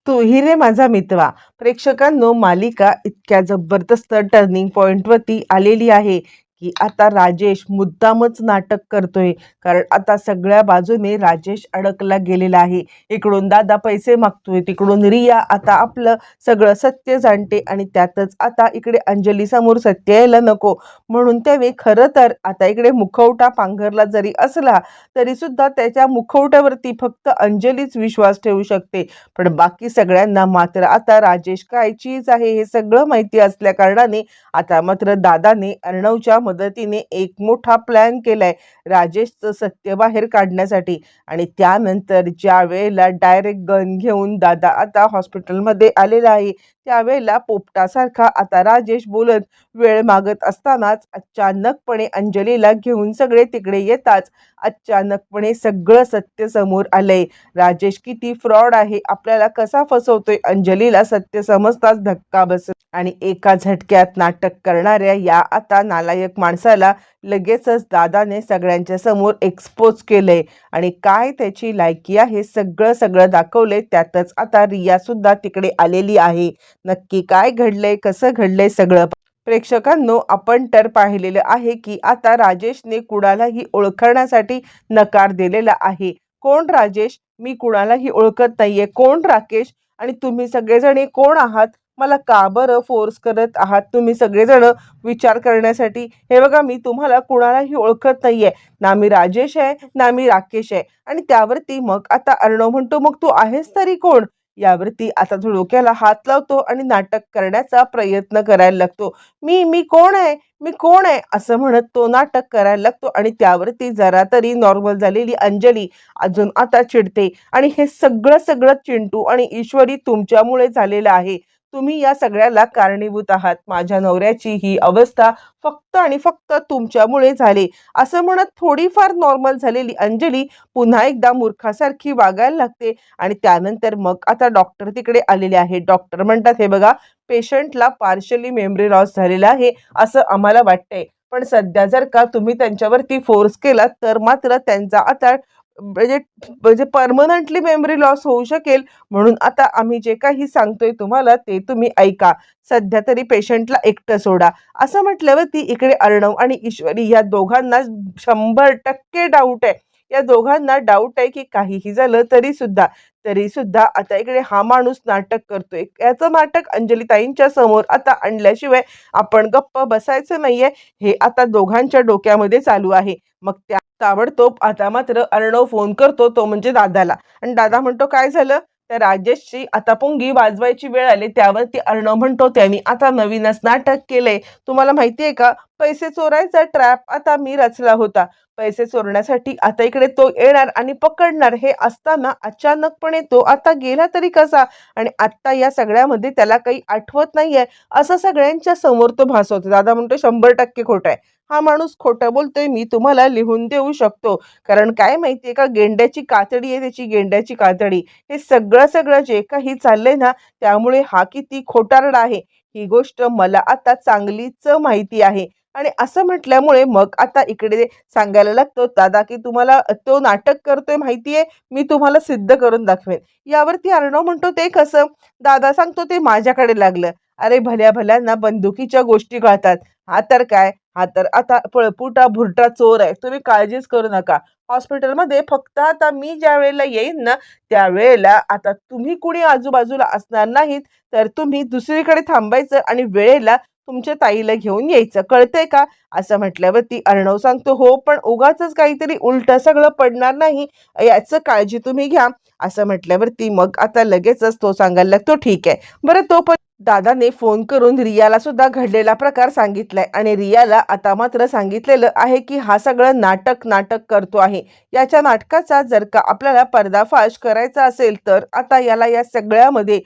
तू ही रे माझा मितवा. प्रेक्षकांनो, मालिका इतक्या जबरदस्त टर्निंग पॉइंटवरती आलेली आहे की आता राजेश मुद्दामच नाटक करतोय. कारण आता सगळ्या बाजूने राजेश अडकला गेलेला आहे. इकडून दादा पैसे मागतोय, तिकडून रिया आता आपलं सगळं सत्य जाणते आणि त्यातच आता इकडे अंजली समोर सत्य यायला नको म्हणून त्यावेळी खरं तर आता इकडे मुखवटा पांघरला जरी असला तरी सुद्धा त्याच्या मुखवट्यावरती फक्त अंजलीच विश्वास ठेवू शकते. पण बाकी सगळ्यांना मात्र आता राजेश काय चीज आहे हे सगळं माहिती असल्या कारणाने आता मात्र दादाने अर्णवच्या मदतीने एक मोठा प्लॅन केलाय राजेशचं सत्य बाहेर काढण्यासाठी. आणि त्यानंतर ज्या वेळेला डायरेक्ट गन घेऊन दादा आता हॉस्पिटलमध्ये आलेला आहे त्यावेळेला पोपटासारखा आता राजेश बोलत वेळ मागत असतानाच अचानकपणे अंजलीला घेऊन सगळे तिकडे येताच अचानकपणे सगळं सत्य समोर आलंय. राजेश किती फ्रॉड आहे, आपल्याला कसा फसवतोय, अंजलीला सत्य समजताच धक्का बसत आणि एका झटक्यात नाटक करणाऱ्या या आता नालायक माणसाला लगेचच दादाने सगळ्यांच्या समोर एक्सपोज केलंय आणि काय त्याची लायकी आहे सगळं सगळं दाखवलंय. त्यातच आता रिया सुद्धा तिकडे आलेली आहे. नक्की काय घडलंय, कसं घडलंय सगळं प्रेक्षकांनो, आपण तर पाहिलेलं आहे की आता राजेशने कुणालाही ओळखण्यासाठी नकार दिलेला आहे. कोण राजेश? मी कुणालाही ओळखत नाहीये. कोण राकेश? आणि तुम्ही सगळेजण कोण आहात? मला का बरं फोर्स करत आहात तुम्ही सगळेजण विचार करण्यासाठी? हे बघा, मी तुम्हाला कुणालाही ओळखत नाहीये. ना मी राजेश आहे ना मी राकेश आहे. आणि त्यावरती मग आता अर्णव म्हणतो, मग तू आहेस तरी कोण? यावरती आता तो डोक्याला हात लावतो आणि नाटक करण्याचा प्रयत्न करायला लागतो. मी मी कोण आहे, मी कोण आहे असं म्हणत तो नाटक करायला लागतो. आणि त्यावरती जरा तरी नॉर्मल झालेली अंजली अजून आता चिडते आणि हे सगळं सगळं चिंटू आणि ईश्वरी तुमच्यामुळे झालेलं आहे. तुम्ही या सगळ्याला कारणीभूत आहात. माझ्या नवऱ्याची ही अवस्था फक्त आणि फक्त तुमच्यामुळे झाली असं म्हणत थोडीफार नॉर्मल झालेली अंजली पुन्हा एकदा मूर्खासारखी वागायला लागते. आणि त्यानंतर मग आता डॉक्टर तिकडे आलेले आहे. डॉक्टर म्हणतात, हे बघा, पेशंटला पार्शली मेमरी लॉस झालेला आहे असं आम्हाला वाटतंय. पण सध्या जर का तुम्ही त्यांच्यावरती फोर्स केला तर मात्र त्यांचा आता म्हणजे म्हणजे परमनंटली मेमरी लॉस होऊ शकेल. म्हणून आता आम्ही जे काही सांगतोय तुम्हाला ते तुम्ही ऐका. सध्या तरी पेशंटला एकटं सोडा. असं म्हटल्यावरती इकडे अर्णव आणि ईश्वरी या दोघांना 100% डाऊट आहे. या दोघांना डाऊट आहे की काहीही झालं तरी सुद्धा आता इकडे हा माणूस नाटक करतोय. याचं नाटक अंजलीताईंच्या समोर आता आणल्याशिवाय आपण गप्प बसायचं नाहीये, हे आता दोघांच्या डोक्यामध्ये चालू आहे. मग त्या ताबडतोब आता मात्र अर्णव फोन करतो, तो म्हणजे दादाला. आणि दादा म्हणतो, काय झालं? त्या राजेशची आता पुंगी वाजवायची वेळ आली. त्यावरती अर्णव म्हणतो, त्यांनी आता नवीनच नाटक केलंय. तुम्हाला माहितीये का, पैसे चोरायचा ट्रॅप आता मी रचला होता. पैसे चोरण्यासाठी आता इकडे तो येणार आणि पकडणार, हे असताना अचानकपणे तो आता गेला तरी कसा? आणि आता या सगळ्यामध्ये त्याला काही आठवत नाहीये असं सगळ्यांच्या समोर तो भासवतो. दादा म्हणतो, 100% खोटं आहे. हा माणूस खोटं बोलतोय, मी तुम्हाला लिहून देऊ शकतो. कारण काय माहितीये का, गेंड्याची कातडी आहे त्याची, गेंड्याची कातडी. हे सगळं सगळं जे काही चाललंय ना, त्यामुळे हा किती खोटारडा आहे ही गोष्ट मला आता चांगलीच माहिती आहे. आणि असं म्हटल्यामुळे मग आता इकडे सांगायला लागतो दादा की तुम्हाला तो नाटक करतोय माहितीये, मी तुम्हाला सिद्ध करून दाखवेन. यावरती अर्णव म्हणतो, ते कसं? दादा सांगतो, ते माझ्याकडे लागलं. अरे भल्या भल्यांना बंदुकीच्या गोष्टी कळतात. हा तर काय, हा तर आता पळपुटा भुरटा चोर आहे. तुम्ही काळजीच करू नका. हॉस्पिटलमध्ये फक्त आता मी ज्या वेळेला येईन ना त्यावेळेला आता तुम्ही कुणी आजूबाजूला असणार नाहीत. तर तुम्ही दुसरीकडे थांबायचं आणि वेळेला तुमच्या ताईला घेऊन यायचं, कळतंय का? असं म्हटल्यावरती अर्णव सांगतो, हो, पण उगाचच काहीतरी उलटं सगळं पडणार नाही याचं काळजी तुम्ही घ्या. असं म्हटल्यावरती मग आता लगेचच तो सांगायला लागतो, ठीक आहे बरं. तो पण दादाने फोन करून रियाला सुद्धा घडलेला प्रकार सांगितलाय आणि रियाला आता मात्र सांगितलेलं आहे की हा सगळं नाटक करतो आहे. याच्या नाटकाचा जर का आपल्याला पर्दाफाश करायचा असेल तर आता याला या सगळ्यामध्ये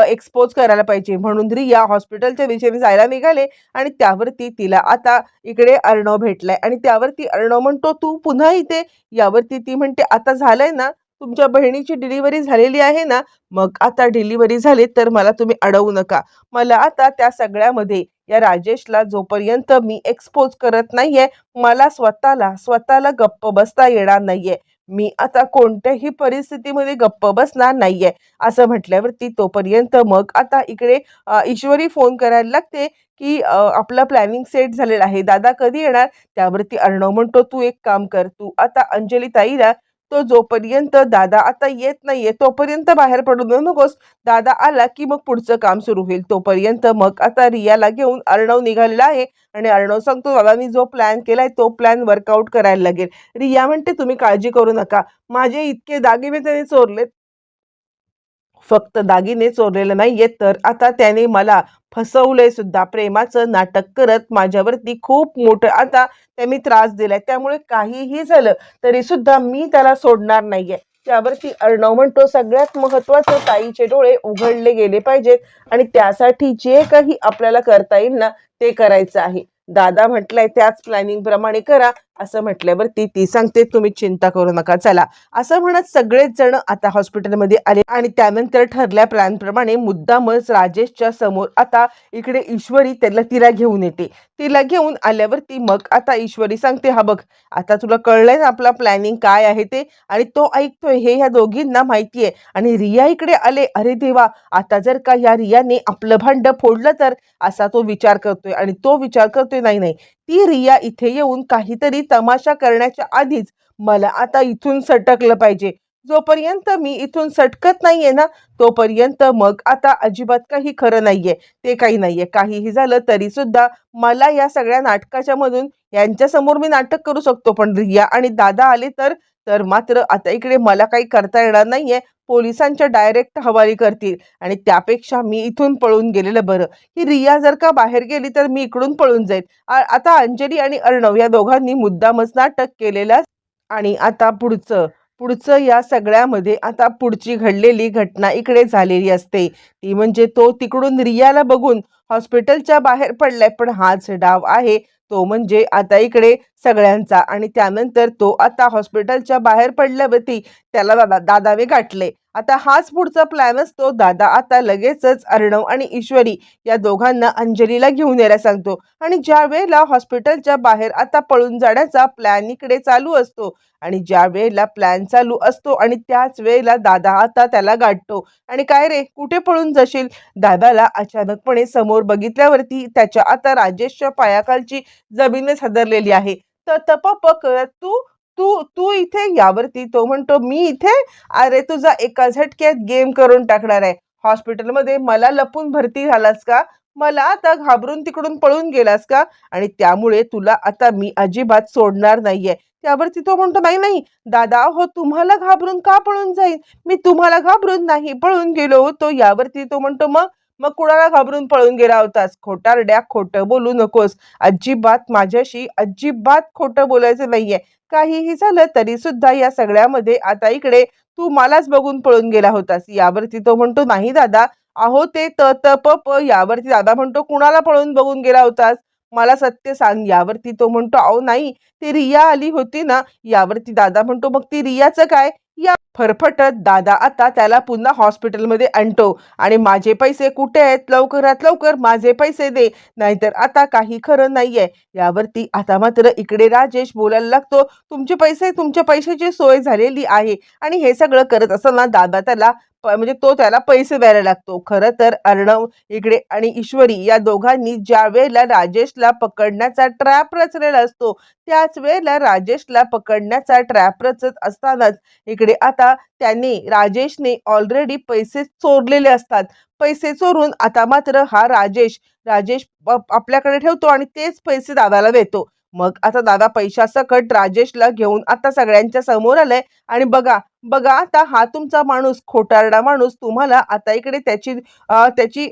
एक्सपोज करायला पाहिजे. म्हणून रिया हॉस्पिटलच्या दिशेने जायला निघाले आणि त्यावरती तिला आता इकडे अर्णव भेटलाय. आणि त्यावरती अर्णव म्हणतो, तू पुन्हा इथे? यावरती ती म्हणते, आता झालंय ना, तुमच्या बहिणीची डिलिव्हरी झालेली आहे ना, मग आता डिलिव्हरी झाली तर मला तुम्ही अडवू नका. मला आता त्या सगळ्यामध्ये या राजेशला जोपर्यंत मी एक्सपोज करत नाहीये, मला स्वतःला गप्प बसता येणार नाहीये. मी आता कोणत्याही परिस्थितीमध्ये गप्प बसणार नाहीये असं म्हटल्यावरती तोपर्यंत मग आता इकडे ईश्वरी फोन करायला लागते की आपला प्लॅनिंग सेट झालेला आहे, दादा कधी येणार? त्यावरती अर्णव म्हणतो, तू एक काम कर, तू आता अंजली ताईला तो जोपर्यंत दादा आता येत नाहीये तोपर्यंत बाहेर पडू देऊ नकोस. दादा आला की मग पुढचं काम सुरू होईल. तोपर्यंत मग आता रियाला घेऊन अर्णव निघालेला आहे आणि अर्णव सांगतो, दादानी जो प्लॅन केलाय तो प्लॅन वर्कआउट करायला लागेल. रिया म्हणते, तुम्ही काळजी करू नका, माझे इतके दागिने त्याने चोरलेत, फक्त दागिने चोरलेले नाहीयेत, तर आता त्याने मला फसवलंय सुद्धा. प्रेमाचं नाटक करत माझ्यावरती खूप मोठं आता त्यांनी त्रास दिलाय. त्यामुळे काहीही झालं तरी सुद्धा मी त्याला सोडणार नाहीये. त्यावरती अर्णव म्हणतो, सगळ्यात महत्त्वाचं ताईचे डोळे उघडले गेले पाहिजेत आणि त्यासाठी जे काही आपल्याला करता येईल ना ते करायचं आहे. दादा म्हटलंय त्याच प्लॅनिंग प्रमाणे करा असं म्हटल्यावरती ती सांगते, तुम्ही चिंता करू नका, चला. असं म्हणत सगळेच जण आता हॉस्पिटलमध्ये आले आणि त्यानंतर ठरल्या प्लॅनप्रमाणे मुद्दामच राजेशच्या समोर आता इकडे ईश्वरी तिला घेऊन येते. तिला घेऊन आल्यावरती मग आता ईश्वरी सांगते, हा बघ, आता तुला कळलंय ना आपला प्लॅनिंग काय आहे ते, आणि तो ऐकतोय हे ह्या दोघींना माहितीये. आणि रिया इकडे आले, अरे देवा, आता जर का या रियाने आपलं भांड फोडलं तर, असा तो विचार करतोय. आणि तो विचार करतोय, नाही नाही, ती रिया इथे येऊन काहीतरी तमाशा करण्याच्या आधीच मला आता इथून सटकलं पाहिजे. जोपर्यंत मी इथून सटकत नाहीये ना तोपर्यंत मग आता अजिबात काही खरं नाहीये, ते काही नाहीये. काहीही झालं तरी सुद्धा मला या सगळ्या नाटकाच्या मधून यांच्यासमोर मी नाटक करू शकतो, पण रिया आणि दादा आले तर तर मात्र आता इकडे मला काही करता येणार नाहीये. पोलिसांच्या डायरेक्ट हवाली करतील आणि त्यापेक्षा मी इथून पळून गेलेलं बरं. ही रिया जर का बाहेर गेली तर मी इकडून पळून जाईल. आता अंजली आणि अर्णव या दोघांनी मुद्दामच नाटक केलेलं. आणि आता पुढचं पुढचं या सगळ्यामध्ये आता पुढची घडलेली घटना इकडे झालेली असते. ती म्हणजे तो तिकडून रियाला बघून हॉस्पिटलच्या बाहेर पडलाय, पण हाच डाव आहे तो म्हणजे आता इकडे सगळ्यांचा. आणि त्यानंतर तो आता हॉस्पिटलच्या बाहेर पडल्यावरती त्याला दादाने गाठले. आता हाच पुढचा प्लॅन असतो. दादा आता लगेचच अर्णव आणि ईश्वरी या दोघांना अंजलीला घेऊन यायला सांगतो. आणि ज्या वेळेला हॉस्पिटलच्या बाहेर आता पळून जाण्याचा प्लॅन इकडे चालू असतो आणि ज्या वेळेला प्लॅन चालू असतो आणि त्याच वेळेला दादा आता त्याला गाठतो. आणि काय रे, कुठे पळून जाशील? दादाला अचानकपणे समोर बघितल्यावरती त्याच्या आता राजेशच्या पायाखालची जमीनच हादरलेली आहे. तर तपप करत तू तू तू इथे? यावरती तो म्हणतो, मी इथे? अरे तुझा एका झटक्यात गेम करून टाकणार आहे. हॉस्पिटलमध्ये मला लपून भरती झालास का? मला आता घाबरून तिकडून पळून गेलास का? आणि त्यामुळे तुला आता मी अजिबात सोडणार नाहीये. त्यावरती तो म्हणतो, नाही नाही दादा, हो तुम्हाला घाबरून का पळून जाईन? मी तुम्हाला घाबरून नाही पळून गेलो होतो. यावरती तो म्हणतो, मग मग कुणाला घाबरून पळून गेला होतास? खोटारड्या, खोटं बोलू नकोस. अजिबात माझ्याशी अजिबात खोटं बोलायचं नाहीये. काहीही झालं तरी सुद्धा या सगळ्यामध्ये आता इकडे तू मलाच बघून पळून गेला होतास. यावरती तो म्हणतो, नाही दादा, अहो ते त त प प. यावरती दादा म्हणतो, कुणाला पळून बघून गेला होतास? मला सत्य सांग. यावरती तो म्हणतो, अहो नाही, ती रिया आली होती ना. यावरती दादा म्हणतो, मग ती रियाचं काय? या फरफटत दादा आता त्याला पुन्हा हॉस्पिटलमध्ये आणतो आणि माझे पैसे कुठे आहेत? लवकरात लवकर माझे पैसे दे, नाहीतर आता काही खरं नाहीये. यावरती आता मात्र इकडे राजेश बोलायला लागतो, तुमचे पैसे, तुमच्या पैशाची सोय झालेली आहे. आणि हे सगळं करत असताना दादा त्याला म्हणजे तो त्याला पैसे द्यायला लागतो. खरं तर अर्णव इकडे आणि ईश्वरी या दोघांनी ज्या वेळेला राजेशला पकडण्याचा ट्रॅप रचलेला असतो त्याच वेळेला राजेशला पकडण्याचा ट्रॅप रचत असतानाच इकडे आता राजेशने ऑलरेडी पैसे चोरलेले असतात. पैसे चोरून आता मात्र हा राजेश राजेश आपल्याकडे ठेवतो आणि तेच पैसे दादाला देतो. मग आता दादा पैशासकट राजेशला घेऊन आता सगळ्यांच्या समोर आलाय. आणि बघा बघा, आता हा तुमचा माणूस, खोटारडा माणूस, तुम्हाला आता इकडे त्याची त्याची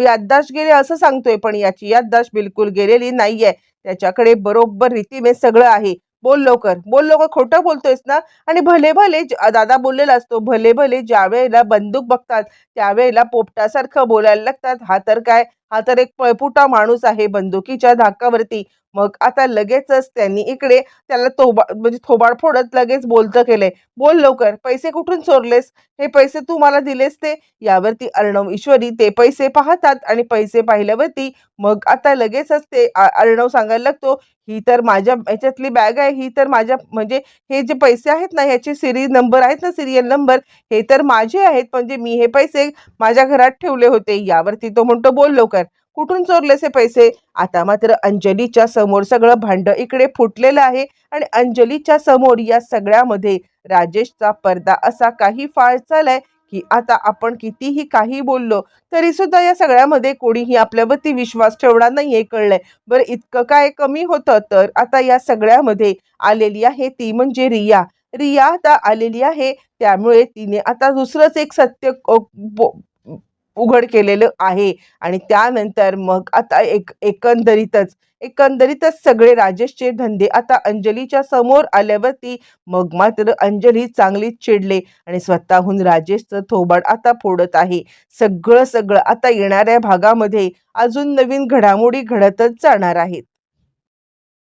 याददाश्त गेली असं सांगतोय, पण याची याददाश्त बिलकुल गेलेली नाहीये. त्याच्याकडे बरोबर रीतीने सगळं आहे. बोल लवकर, बोल लवकर, खोटं बोलतोयस ना? आणि भले भले दादा बोललेला असतो, भले भले ज्या वेळेला बंदूक बघतात त्यावेळेला पोपटासारखं बोलायला लागतात. हा तर काय हा तर एक पळपुटा माणूस आहे बंदुकीच्या धाकावरती. मग आता लगेचच त्यांनी इकडे त्याला म्हणजे थोबाड फोडत लगेच बोलतं केलंय. "बोल लवकर, पैसे कुठून चोरलेस? हे पैसे तू मला दिलेस ते?" यावरती अर्णव ईश्वरी ते पैसे पाहतात आणि पैसे पाहिल्यावरती मग आता लगेचच ते अर्णव सांगायला लागतो, "ही तर माझ्या ह्याच्यातली बॅग आहे. ही तर माझ्या म्हणजे हे जे पैसे आहेत ना, ह्याचे सीरीज नंबर आहेत ना, सीरियल नंबर, हे तर माझे आहेत. म्हणजे मी हे पैसे माझ्या घरात ठेवले होते." यावरती तो म्हणतो, "बोल लवकर, कुठून चोरलेस हे पैसे?" आता मात्र अंजलीच्या समोर सगळं भांडं इकडे फुटलेलं आहे आणि अंजलीच्या समोर या सगळ्यामध्ये राजेशचा पडदा असा काही फाळ चालाय, की आता आपण कितीही काही बोललो तरी सुद्धा या सगळ्यामध्ये कोणीही आपल्यावरती विश्वास ठेवणार नाही हे कळलंय. बरं इतकं काय कमी होतं, तर आता या सगळ्यामध्ये आलेली आहे ती म्हणजे रिया. रिया आता आलेली आहे, त्यामुळे तिने आता दुसरंच एक सत्य उघड केलेलं आहे आणि त्यानंतर मग आता एकंदरीतच सगळे राजेशचे धंदे आता अंजलीच्या समोर आल्यावरती मग मात्र अंजली चांगलीच चिडले आणि स्वतःहून राजेशचं थोबाड आता फोडत आहे. सगळं आता येणाऱ्या भागामध्ये अजून नवीन घडामोडी घडतच जाणार आहेत.